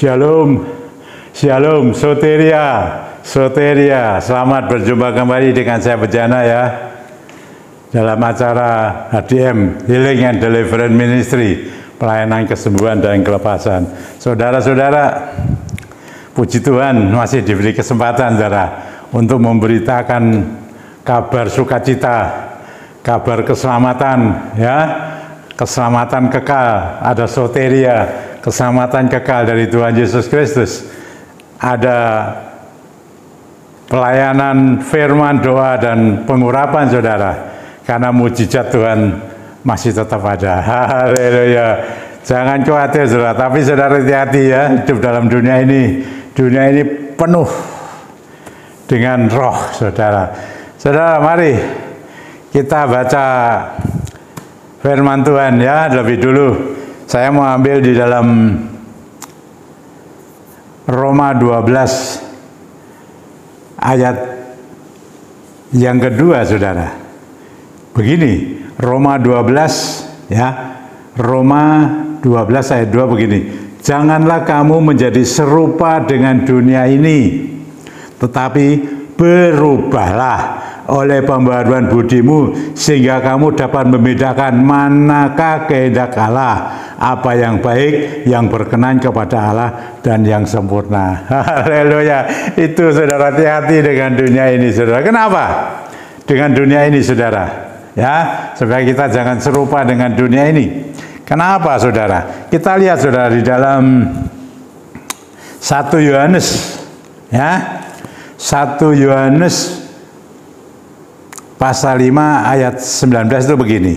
Shalom, Shalom, Soteria, Soteria. Selamat berjumpa kembali dengan saya Bejana ya. Dalam acara HDM, Healing and Deliverance Ministry, pelayanan kesembuhan dan kelepasan. Saudara-saudara, puji Tuhan masih diberi kesempatan saudara untuk memberitakan kabar sukacita, kabar keselamatan ya. Keselamatan kekal, ada soteria, keselamatan kekal dari Tuhan Yesus Kristus. Ada pelayanan firman, doa, dan pengurapan saudara. Karena mujizat Tuhan masih tetap ada. Haleluya. Jangan khawatir saudara, tapi saudara hati-hati ya, hidup dalam dunia ini. Dunia ini penuh dengan roh saudara. Saudara, mari kita baca firman Tuhan ya. Lebih dulu saya mau ambil di dalam Roma 12 ayat yang kedua saudara. Begini, Roma 12 ya. Roma 12 ayat 2 begini. Janganlah kamu menjadi serupa dengan dunia ini, tetapi berubahlah oleh pembaharuan budimu, sehingga kamu dapat membedakan manakah kehendak Allah, apa yang baik, yang berkenan kepada Allah, dan yang sempurna. Haleluya. Itu saudara, hati-hati dengan dunia ini saudara. Kenapa? Dengan dunia ini saudara ya, supaya kita jangan serupa dengan dunia ini. Kenapa saudara? Kita lihat saudara di dalam 1 Yohanes ya, 1 Yohanes pasal 5 ayat 19 itu begini.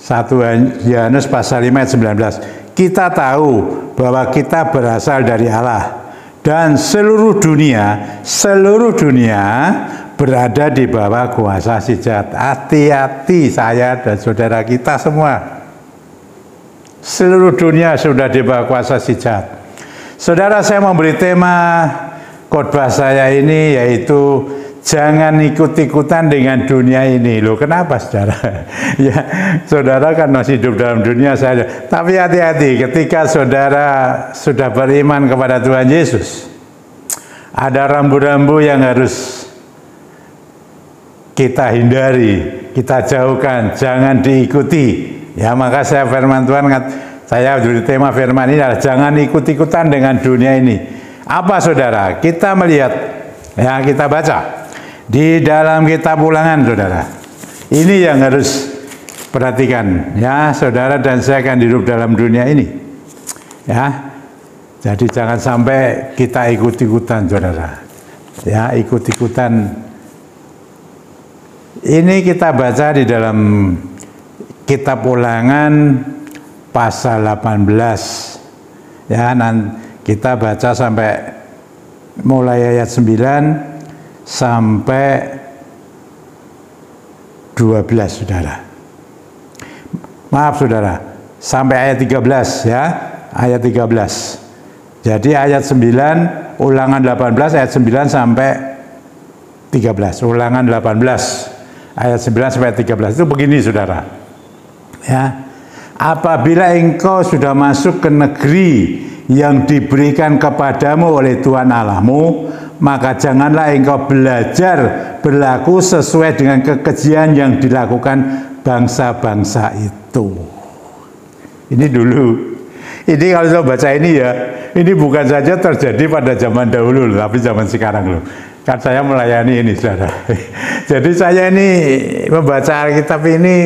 1 Yohanes pasal 5 ayat 19. Kita tahu bahwa kita berasal dari Allah, dan seluruh dunia berada di bawah kuasa si jahat. Hati-hati saya dan saudara kita semua. Seluruh dunia sudah di bawah kuasa si jahat. Saudara, saya memberi tema khotbah saya ini yaitu jangan ikut-ikutan dengan dunia ini. Loh, kenapa saudara? Ya, saudara kan masih hidup dalam dunia saja. Tapi hati-hati ketika saudara sudah beriman kepada Tuhan Yesus. Ada rambu-rambu yang harus kita hindari, kita jauhkan, jangan diikuti. Ya, maka saya firman Tuhan, saya beri tema firman ini adalah jangan ikut-ikutan dengan dunia ini. Apa saudara? Kita melihat, ya kita baca di dalam kitab Ulangan saudara. Ini yang harus perhatikan ya saudara, dan saya akan hidup dalam dunia ini ya. Jadi jangan sampai kita ikut-ikutan saudara ya, ikut-ikutan. Ini kita baca di dalam kitab Ulangan pasal 18 ya. Kita baca sampai mulai ayat 9 sampai 12 saudara. Maaf saudara, sampai ayat 13 ya, ayat 13. Jadi ayat 9 Ulangan 18 ayat 9 sampai 13. Ulangan 18 ayat 9 sampai 13 itu begini saudara. Ya. Apabila engkau sudah masuk ke negeri yang diberikan kepadamu oleh Tuhan Allahmu, maka janganlah engkau belajar berlaku sesuai dengan kekejian yang dilakukan bangsa-bangsa itu. Ini dulu. Ini kalau saya baca ini ya, ini bukan saja terjadi pada zaman dahulu, tapi zaman sekarang loh. Kan saya melayani ini saudara. Jadi saya ini membaca Alkitab ini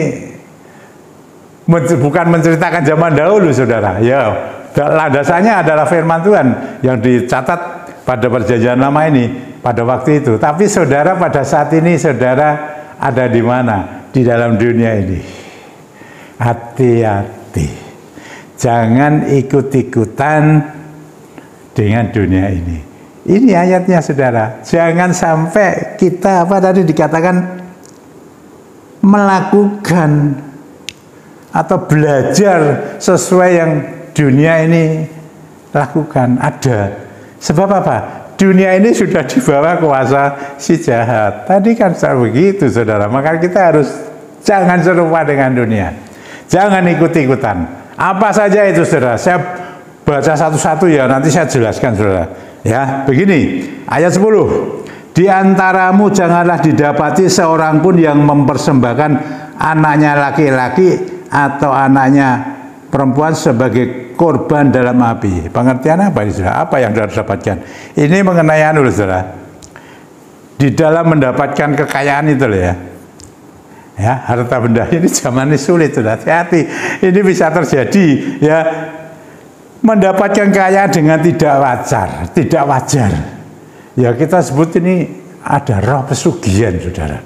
bukan menceritakan zaman dahulu saudara. Ya, landasannya adalah firman Tuhan yang dicatat pada perjanjian lama ini pada waktu itu. Tapi saudara pada saat ini saudara ada di mana? Di dalam dunia ini. Hati-hati. Jangan ikut-ikutan dengan dunia ini. Ini ayatnya saudara. Jangan sampai kita apa tadi dikatakan melakukan atau belajar sesuai yang dunia ini lakukan. Ada. Sebab apa? Dunia ini sudah di bawah kuasa si jahat. Tadi kan begitu saudara. Maka kita harus jangan serupa dengan dunia. Jangan ikut-ikutan. Apa saja itu saudara. Saya baca satu-satu ya, nanti saya jelaskan saudara. Ya, begini, ayat 10. Di antaramu janganlah didapati seorang pun yang mempersembahkan anaknya laki-laki atau anaknya perempuan sebagai korban dalam api. Pengertian apa ini saudara? Apa yang saudara dapatkan? Ini mengenai anu saudara. Di dalam mendapatkan kekayaan itu loh ya. Ya, harta benda ini zaman ini sulit saudara. Hati-hati. Ini bisa terjadi ya. Mendapatkan kekayaan dengan tidak wajar. Ya kita sebut ini ada roh pesugihan saudara.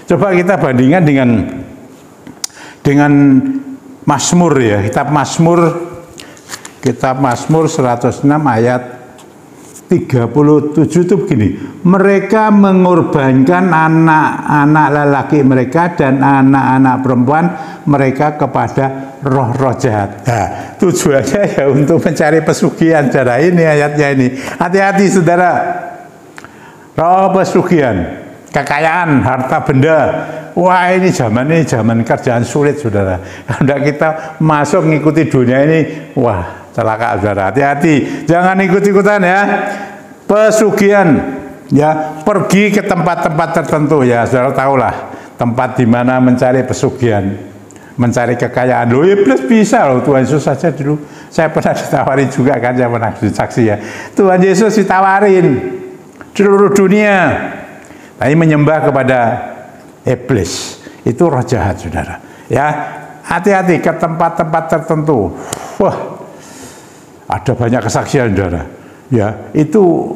Coba kita bandingkan dengan Mazmur ya, kitab Mazmur 106 ayat 37 itu begini, mereka mengorbankan anak-anak lelaki mereka dan anak-anak perempuan mereka kepada roh-roh jahat. Nah, tujuannya ya untuk mencari pesugihan saudara. Ini ayatnya ini. Hati-hati saudara. Roh pesugihan, kekayaan, harta benda. Wah ini zaman kerjaan sulit saudara. Kalau kita masuk ngikuti dunia ini, wah celaka saudara. Hati-hati, jangan ikut-ikutan ya. Pesugihan, ya pergi ke tempat-tempat tertentu ya. Saudara tahulah tempat di mana mencari pesugihan, mencari kekayaan. Loh iblis bisa loh, Tuhan Yesus saja dulu. Saya pernah ditawarin juga kan, saya pernah saksi ya. Tuhan Yesus ditawarin seluruh dunia, tapi menyembah kepada iblis. Itu roh jahat saudara. Ya, hati-hati ke tempat-tempat tertentu. Wah, ada banyak kesaksian saudara. Ya, itu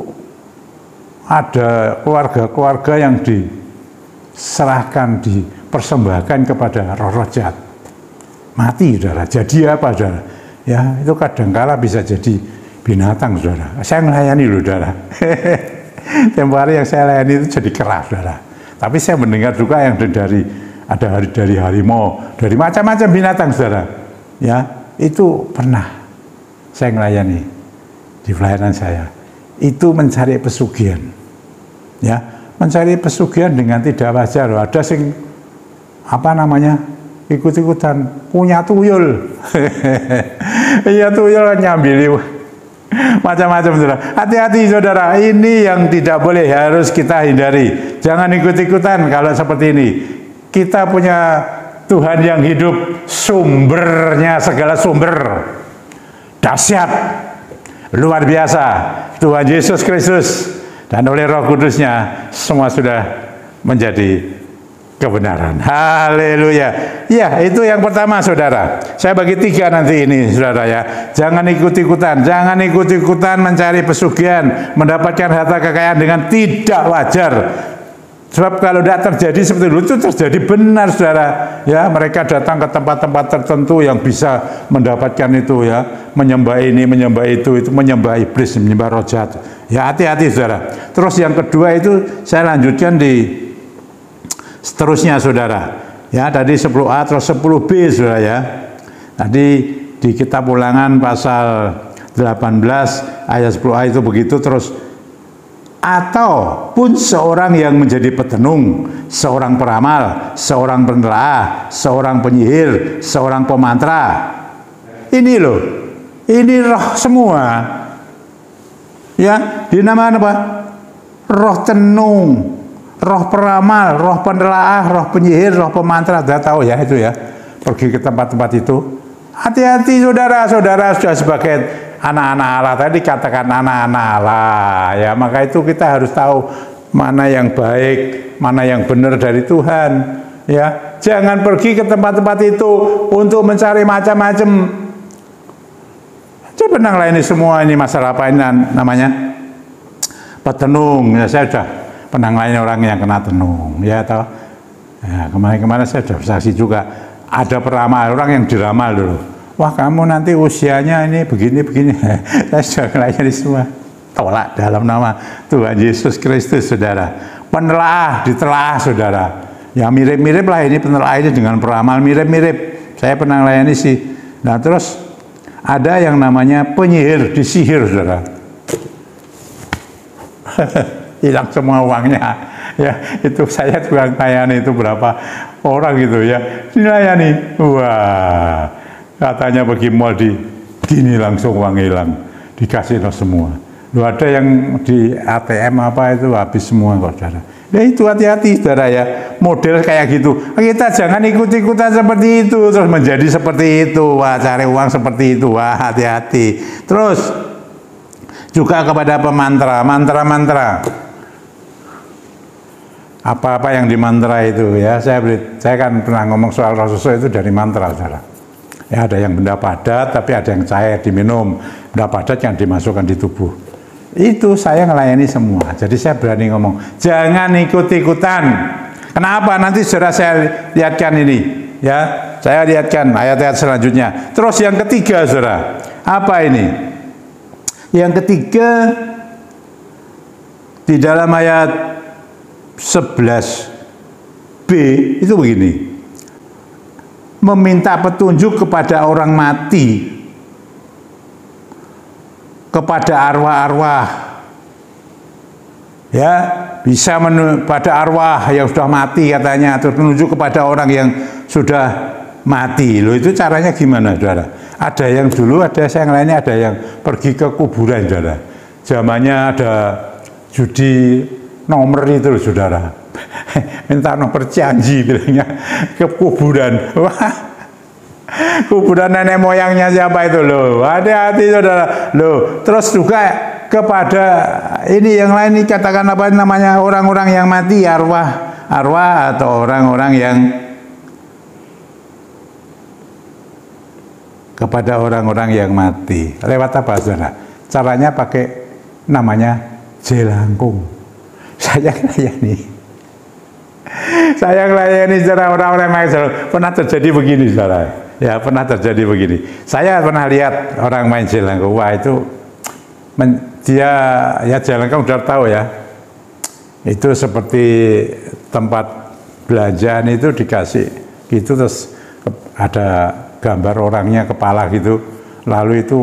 ada keluarga-keluarga yang diserahkan, dipersembahkan kepada roh-roh jahat. Mati saudara. Jadi apa saudara? Ya, itu kadangkala bisa jadi binatang saudara. Saya melayani loh saudara. Tempo hari yang saya layani itu jadi keras saudara. Tapi saya mendengar juga yang dari harimau, dari macam-macam binatang saudara. Ya, itu pernah saya melayani di pelayanan saya. Itu mencari pesugihan. Ya, mencari pesugihan dengan tidak wajar. Ada sing apa namanya? Ikut-ikutan punya tuyul. Iya tuyul nyambili macam-macam saudara. Hati-hati saudara, ini yang tidak boleh, harus kita hindari. Jangan ikut-ikutan kalau seperti ini. Kita punya Tuhan yang hidup, sumbernya segala sumber, dahsyat, luar biasa, Tuhan Yesus Kristus, dan oleh Roh Kudusnya semua sudah menjadi kebenaran. Haleluya. Ya, itu yang pertama saudara. Saya bagi 3 nanti ini saudara ya. Jangan ikut-ikutan, jangan ikut-ikutan mencari pesugihan, mendapatkan harta kekayaan dengan tidak wajar. Sebab kalau tidak terjadi seperti itu terjadi benar saudara. Ya, mereka datang ke tempat-tempat tertentu yang bisa mendapatkan itu ya, menyembah ini, menyembah itu menyembah iblis, menyembah roh jahat. Ya, hati-hati saudara. Terus yang kedua itu saya lanjutkan di seterusnya saudara, ya tadi 10a terus 10b saudara ya. Tadi di kitab Ulangan pasal 18 ayat 10a itu begitu. Terus ataupun seorang yang menjadi petenung, seorang peramal, seorang penelaah, seorang penyihir, seorang pemantra. Ini loh, ini roh semua. Ya, dinamakan apa? Roh tenung, roh peramal, roh penelaah, roh penyihir, roh pemantra. Sudah tahu ya itu ya. Pergi ke tempat-tempat itu. Hati-hati saudara-saudara, sudah sebagai anak-anak Allah. Tadi katakan anak-anak Allah. Ya, maka itu kita harus tahu mana yang baik, mana yang benar dari Tuhan. Ya, jangan pergi ke tempat-tempat itu untuk mencari macam-macam. Coba layani semua ini masalah apa ini namanya? Petenung. Ya, saya sudah pernah melayani orang yang kena tenung, ya tahu. Ya, kemarin-kemarin saya sudah saksi juga. Ada peramal, orang yang diramal dulu. Wah, kamu nanti usianya ini begini-begini. Saya sudah melayani semua. Tolak dalam nama Tuhan Yesus Kristus, saudara. Penelaah, ditelaah, saudara. Ya mirip-mirip lah ini penelaah ini dengan peramal, mirip-mirip. Saya pernah melayani sih. Nah terus ada yang namanya penyihir, disihir, saudara. Hilang semua uangnya. Ya, itu saya juga melayani itu berapa orang gitu ya. Dilayani. Wah, katanya pergi mall gini langsung uang hilang, dikasih semua. Loh, ada yang di ATM apa itu habis semua kok, saudara. Ya itu hati-hati, saudara ya. Model kayak gitu. Kita jangan ikut-ikutan seperti itu terus menjadi seperti itu. Wah, cari uang seperti itu. Wah, hati-hati. Terus juga kepada pemantra, mantra-mantra. Apa-apa yang di mantra itu ya. Saya kan pernah ngomong soal Rasul itu dari mantra, saudara. Ya, ada yang benda padat, tapi ada yang cair diminum. Benda padat yang dimasukkan di tubuh. Itu saya melayani semua. Jadi saya berani ngomong, jangan ikut-ikutan. Kenapa? Nanti saudara saya lihatkan ini. Ya, saya lihatkan ayat-ayat selanjutnya. Terus yang ketiga, saudara, apa ini? Yang ketiga di dalam ayat 11b itu begini. Meminta petunjuk kepada orang mati, kepada arwah-arwah, ya bisa pada arwah yang sudah mati katanya, atau menunjuk kepada orang yang sudah mati. Loh, itu caranya gimana, saudara? Ada yang dulu, ada yang lainnya, ada yang pergi ke kuburan, saudara. Zamannya ada judi nomor itu, saudara. Minta nomor janji, bilangnya ke kuburan. Wah, kuburan nenek moyangnya siapa itu, loh, hati-hati, saudara. Loh, terus juga kepada ini yang lain, katakan apa namanya, orang-orang yang mati, arwah atau orang-orang yang kepada orang-orang yang mati. Lewat apa, saudara? Caranya pakai namanya jelangkung. Saya melayani saudara, orang-orang yang pernah terjadi begini, saudara. Ya, pernah terjadi begini. Saya pernah lihat orang main jelangkung. Wah, itu dia ya, jelangkung udah tahu ya. Itu seperti tempat belanjaan itu dikasih gitu, terus ada gambar orangnya, kepala gitu. Lalu itu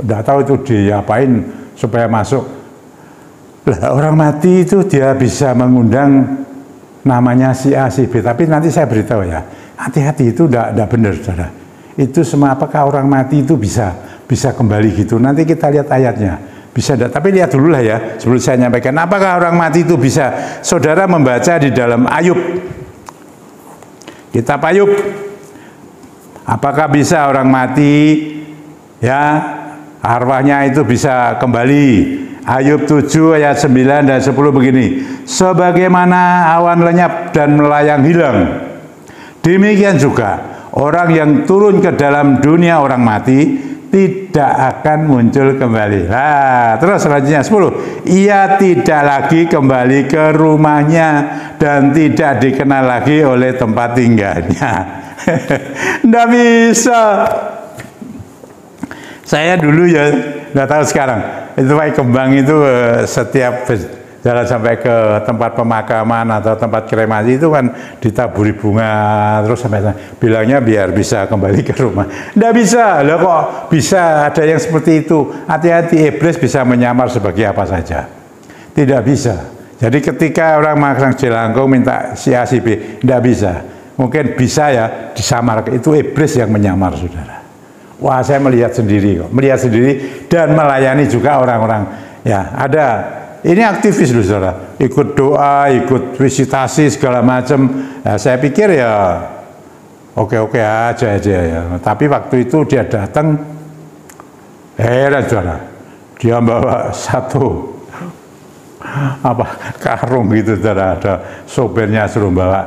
enggak tahu itu diapain supaya masuk. Lah, orang mati itu dia bisa mengundang namanya si A, si B. Tapi nanti saya beritahu ya. Hati-hati, itu enggak benar, saudara. Itu semua, apakah orang mati itu bisa kembali gitu? Nanti kita lihat ayatnya. Bisa enggak? Tapi lihat dulu lah ya, sebelum saya nyampaikan. Apakah orang mati itu bisa? Saudara membaca di dalam Ayub. Kitab Ayub. Apakah bisa orang mati, ya, arwahnya itu bisa kembali? Ayub 7 ayat 9 dan 10 begini. Sebagaimana awan lenyap dan melayang hilang, demikian juga orang yang turun ke dalam dunia orang mati tidak akan muncul kembali. Nah, terus selanjutnya 10. Ia tidak lagi kembali ke rumahnya dan tidak dikenal lagi oleh tempat tinggalnya. Nggak bisa. Saya dulu ya, nggak tahu sekarang. Itu Pak Kembang itu setiap jalan sampai ke tempat pemakaman atau tempat kremasi itu kan ditaburi bunga, terus sampai bilangnya biar bisa kembali ke rumah. Nggak bisa, loh, kok bisa ada yang seperti itu. Hati-hati, iblis bisa menyamar sebagai apa saja. Tidak bisa. Jadi ketika orang makan jelangkung minta si A, si B, nggak bisa. Mungkin bisa ya disamar, itu iblis yang menyamar, saudara. Wah, saya melihat sendiri kok, melihat sendiri dan melayani juga orang-orang. Ya, ada. Ini aktivis loh, saudara. Ikut doa, ikut visitasi segala macam. Ya, saya pikir ya oke-oke aja ya. Tapi waktu itu dia datang, heran, saudara. Dia bawa satu karung gitu, saudara. Ada sopirnya suruh bawa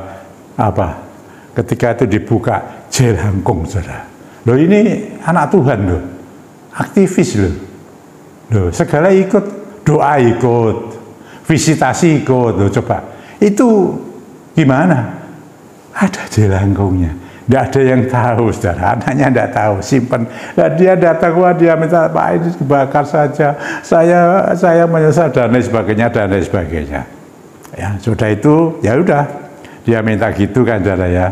apa? Ketika itu dibuka, jelangkung, saudara. Loh, ini anak Tuhan loh, aktivis loh, segala ikut, doa ikut, visitasi ikut, loh, coba. Itu gimana? Ada jelangkungnya, tidak ada yang tahu, saudara. Anaknya tidak tahu, simpan. Nah, dia datang, wah, dia minta, Pak, ini dibakar saja, saya menyesal dan lain sebagainya. Ya, sudah itu, ya udah, dia minta gitu kan, saudara ya.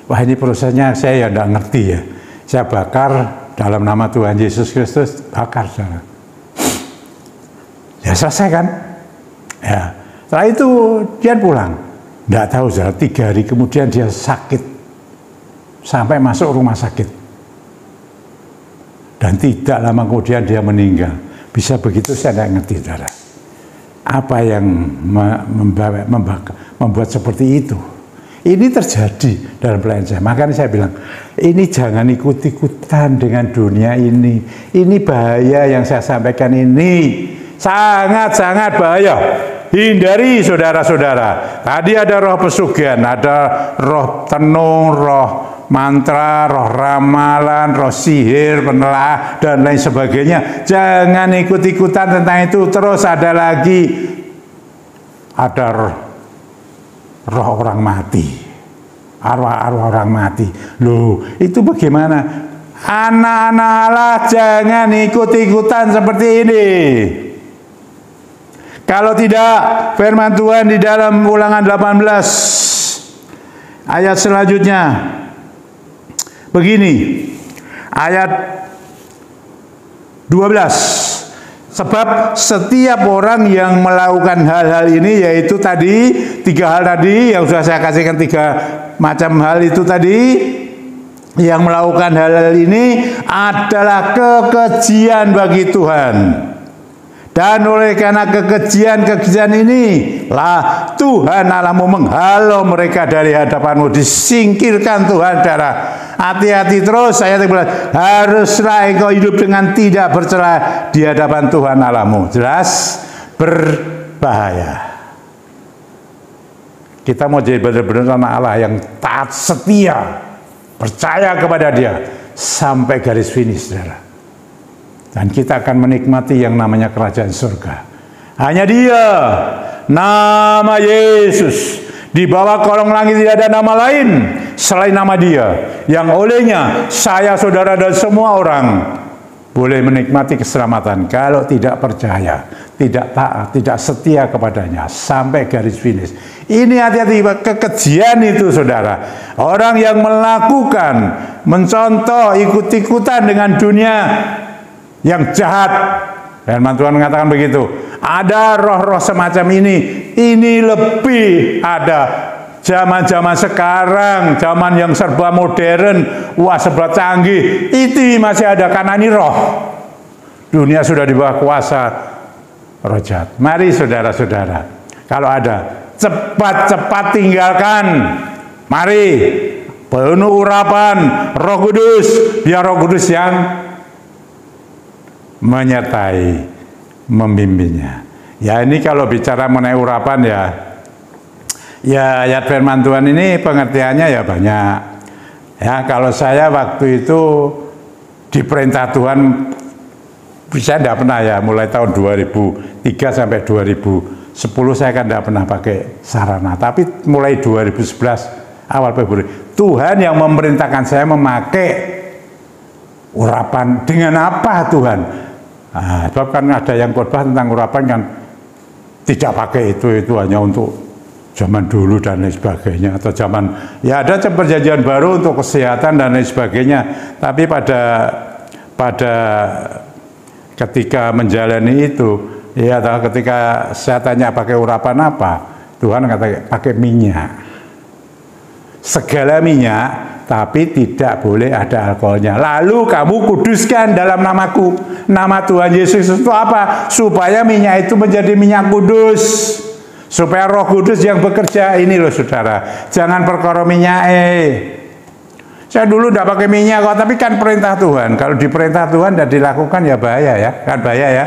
Wah, ini prosesnya saya ya tidak ngerti ya. Saya bakar dalam nama Tuhan Yesus Kristus, bakar, saudara. Ya selesai kan? Ya. Setelah itu dia pulang. Tidak tahu, saudara, 3 hari kemudian dia sakit. sampai masuk rumah sakit. Dan tidak lama kemudian dia meninggal. Bisa begitu saya tidak ngerti, saudara. Apa yang membuat seperti itu? Ini terjadi dalam pelayanan saya. Makanya saya bilang, ini jangan ikut-ikutan dengan dunia ini. Ini bahaya yang saya sampaikan ini. Sangat-sangat bahaya. Hindari saudara-saudara. Tadi ada roh pesugihan, ada roh tenung, roh mantra, roh ramalan, roh sihir, penelaah, dan lain sebagainya. Jangan ikut-ikutan tentang itu. Terus ada lagi, ada roh orang mati, arwah-arwah orang mati. Loh, itu bagaimana? Anak-anak Allah jangan ikut-ikutan seperti ini. Kalau tidak, firman Tuhan di dalam Ulangan 18 ayat selanjutnya begini, ayat 12. Sebab setiap orang yang melakukan hal-hal ini, yaitu tadi 3 hal tadi yang sudah saya kasihkan, 3 macam hal itu tadi, yang melakukan hal-hal ini adalah kekejian bagi Tuhan. Dan oleh karena kekejian ini lah Tuhan Allahmu menghalau mereka dari hadapanmu. Disingkirkan Tuhan, saudara. Hati-hati terus, saya bilang, haruslah engkau hidup dengan tidak bercela di hadapan Tuhan Allahmu. Jelas berbahaya. Kita mau jadi benar-benar anak Allah yang taat setia, percaya kepada Dia sampai garis finish, saudara. Dan kita akan menikmati yang namanya kerajaan surga. Hanya Dia, nama Yesus. Di bawah kolong langit tidak ada nama lain selain nama Dia, yang olehnya saya, saudara, dan semua orang boleh menikmati keselamatan. Kalau tidak percaya, tidak taat, tidak setia kepadanya sampai garis finish. Ini hati-hati, kekejian itu, saudara. Orang yang melakukan, mencontoh, ikut-ikutan dengan dunia yang jahat. Firman Tuhan mengatakan begitu. Ada roh-roh semacam ini lebih ada zaman-zaman sekarang, zaman yang serba modern, wah serba canggih, itu masih ada, karena ini roh. Dunia sudah di bawah kuasa roh jahat. Mari saudara-saudara, kalau ada, cepat-cepat tinggalkan. Mari, penuh urapan Roh Kudus, biar Roh Kudus yang menyertai, membimbingnya. Ya, ini kalau bicara mengenai urapan, ya ayat firman Tuhan ini pengertiannya ya banyak. Ya, kalau saya waktu itu diperintah Tuhan, saya tidak pernah ya, mulai tahun 2003 sampai 2010 saya kan tidak pernah pakai sarana. Tapi mulai 2011 awal Februari, Tuhan yang memerintahkan saya memakai urapan. Dengan apa Tuhan? Nah, sebab kan ada yang khotbah tentang urapan kan tidak pakai itu hanya untuk zaman dulu dan lain sebagainya, atau zaman ya ada perjanjian baru untuk kesehatan dan lain sebagainya. Tapi pada ketika menjalani itu, ya ketika saya tanya pakai urapan apa, Tuhan kata pakai minyak, segala minyak, tapi tidak boleh ada alkoholnya. Lalu kamu kuduskan dalam namaku. Nama Tuhan Yesus itu apa? Supaya minyak itu menjadi minyak kudus. Supaya Roh Kudus yang bekerja. Ini loh saudara, jangan perkara minyak. Saya dulu tidak pakai minyak kok, tapi kan perintah Tuhan. Kalau diperintah Tuhan tidak dilakukan ya bahaya ya, kan bahaya ya.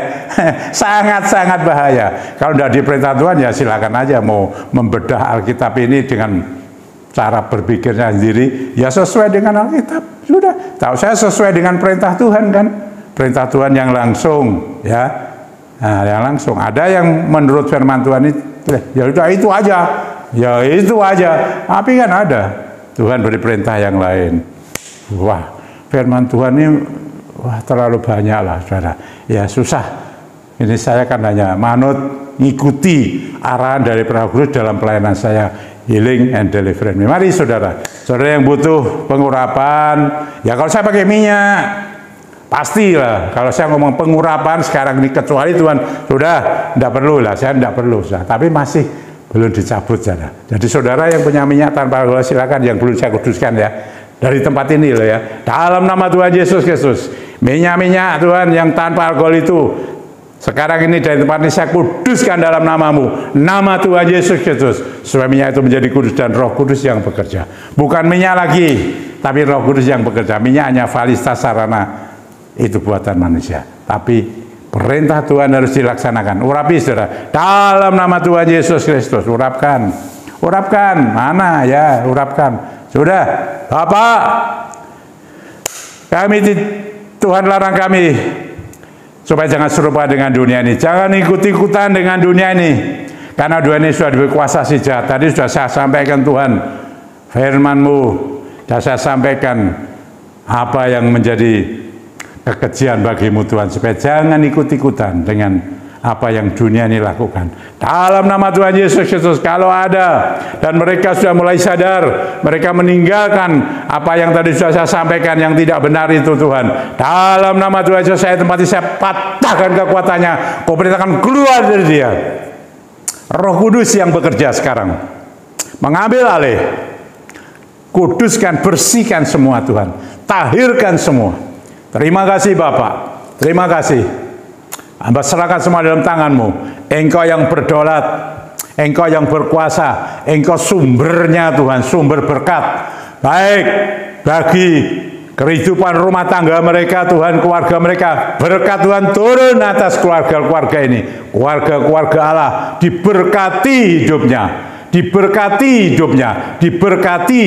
Sangat-sangat bahaya. Kalau tidak diperintah Tuhan ya silakan aja mau membedah Alkitab ini dengan cara berpikirnya sendiri, ya sesuai dengan Alkitab. Sudah, tahu saya sesuai dengan perintah Tuhan kan. Perintah Tuhan yang langsung, ya. Nah, yang langsung. Ada yang menurut firman Tuhan itu, ya udah itu aja. Ya itu aja. Tapi kan ada Tuhan beri perintah yang lain. Wah, firman Tuhan ini wah terlalu banyak lah, saudara. Ya susah. Ini saya kan hanya manut ngikuti arahan dari Roh Kudus dalam pelayanan saya, healing and deliverance. Mari saudara yang butuh pengurapan, ya kalau saya pakai minyak, pastilah. Kalau saya ngomong pengurapan sekarang ini, kecuali Tuhan sudah tidak perlu lah, saya tidak perlu, sudah. Tapi masih belum dicabut, saudara. Jadi saudara yang punya minyak tanpa alkohol silakan, yang belum saya kuduskan ya, dari tempat ini loh ya. Dalam nama Tuhan Yesus Kristus, minyak-minyak Tuhan yang tanpa alkohol itu, sekarang ini dari tempat ini saya kuduskan dalam namamu, nama Tuhan Yesus Kristus, supaya minyak itu menjadi kudus dan Roh Kudus yang bekerja. Bukan minyak lagi, tapi Roh Kudus yang bekerja. Minyak hanya fasilitas sarana, itu buatan manusia. Tapi perintah Tuhan harus dilaksanakan. Urapi saudara, dalam nama Tuhan Yesus Kristus, urapkan. Urapkan, mana ya, urapkan. Sudah, Bapak, Tuhan larang kami supaya jangan serupa dengan dunia ini. Jangan ikut-ikutan dengan dunia ini. Karena dunia ini sudah berkuasa si jahat. Tadi sudah saya sampaikan Tuhan, firman-Mu. Dan saya sampaikan apa yang menjadi kekejian bagimu Tuhan. Supaya jangan ikut-ikutan dengan apa yang dunia ini lakukan. Dalam nama Tuhan Yesus Kristus, kalau ada dan mereka sudah mulai sadar, mereka meninggalkan apa yang tadi sudah saya sampaikan yang tidak benar itu Tuhan. Dalam nama Tuhan Yesus, saya patahkan kekuatannya. Kau perintahkan keluar dari dia. Roh Kudus yang bekerja sekarang, mengambil alih, kuduskan, bersihkan semua Tuhan, tahirkan semua. Terima kasih Bapak, terima kasih. Hamba serahkan semua dalam tangan-Mu. Engkau yang berdaulat, Engkau yang berkuasa, Engkau sumbernya Tuhan, sumber berkat. Baik bagi kehidupan rumah tangga mereka Tuhan, keluarga mereka. Berkat Tuhan turun atas keluarga-keluarga ini. Keluarga-keluarga Allah diberkati hidupnya, diberkati hidupnya, diberkati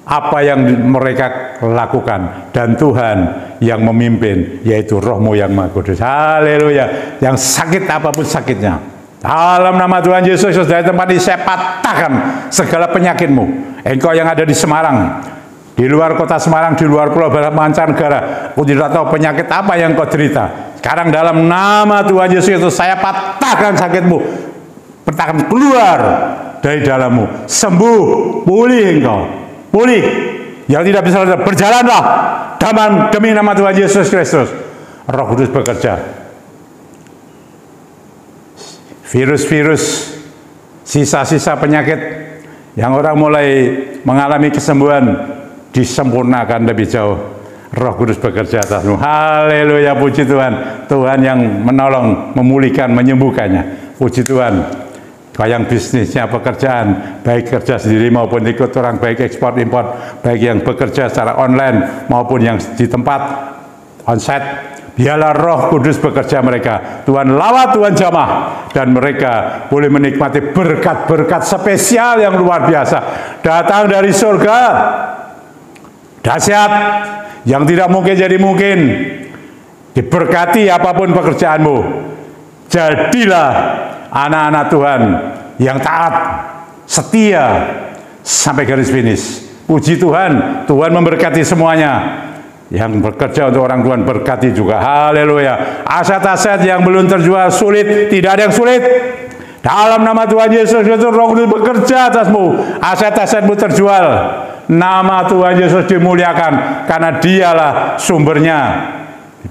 apa yang mereka lakukan, dan Tuhan yang memimpin, yaitu Roh-Mu yang Maha Kudus. Haleluya. Yang sakit apapun sakitnya, dalam nama Tuhan Yesus, dari tempat ini saya patahkan segala penyakitmu. Engkau yang ada di Semarang, di luar kota Semarang, di luar pulau mancanegara, aku tidak tahu penyakit apa yang kau derita. Sekarang dalam nama Tuhan Yesus saya patahkan sakitmu, patahkan keluar dari dalammu, sembuh, pulih engkau. Pulih, yang tidak bisa berjalanlah demi nama Tuhan Yesus Kristus. Roh Kudus bekerja. Virus-virus, sisa-sisa penyakit yang orang mulai mengalami kesembuhan, disempurnakan lebih jauh. Roh Kudus bekerja atasmu. Haleluya, puji Tuhan. Tuhan yang menolong, memulihkan, menyembuhkannya. Puji Tuhan. Yang bisnisnya, pekerjaan, baik kerja sendiri maupun ikut orang, baik ekspor impor, baik yang bekerja secara online maupun yang di tempat onsite, biarlah Roh Kudus bekerja mereka. Tuhan lawat, Tuhan jamah, dan mereka boleh menikmati berkat-berkat spesial yang luar biasa datang dari surga, dahsyat, yang tidak mungkin jadi mungkin. Diberkati apapun pekerjaanmu, jadilah anak-anak Tuhan yang taat, setia sampai garis finish. Puji Tuhan, Tuhan memberkati semuanya. Yang bekerja untuk orang Tuhan berkati juga. Haleluya. Aset-aset yang belum terjual sulit, tidak ada yang sulit. Dalam nama Tuhan Yesus Kristus, Roh Kudus bekerja atasmu. Aset-asetmu terjual. Nama Tuhan Yesus dimuliakan karena dialah sumbernya.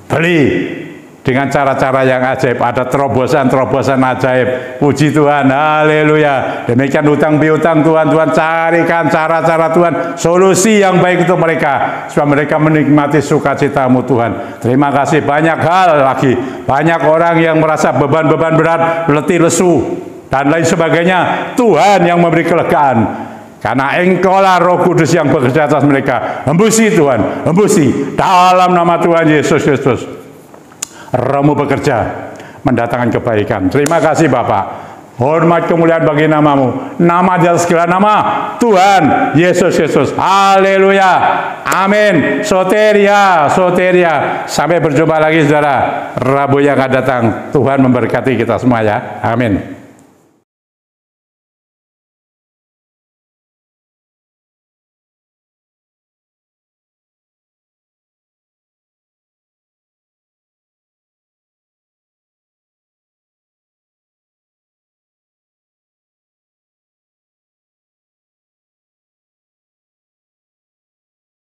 Beli dengan cara-cara yang ajaib, ada terobosan-terobosan ajaib. Puji Tuhan, haleluya. Demikian hutang piutang Tuhan, Tuhan carikan cara-cara Tuhan, solusi yang baik untuk mereka, supaya mereka menikmati sukacitamu Tuhan. Terima kasih. Banyak hal lagi, banyak orang yang merasa beban-beban berat, letih lesu, dan lain sebagainya. Tuhan yang memberi kelegaan, karena Engkaulah Roh Kudus yang bekerja atas mereka. Hembusi Tuhan, hembusi dalam nama Tuhan Yesus Kristus. Roh-Mu bekerja mendatangkan kebaikan. Terima kasih Bapak. Hormat kemuliaan bagi namamu. Nama di atas segala nama, Tuhan Yesus Kristus. Haleluya. Amin. Soteria, soteria. Sampai berjumpa lagi saudara Rabu yang akan datang. Tuhan memberkati kita semua ya. Amin.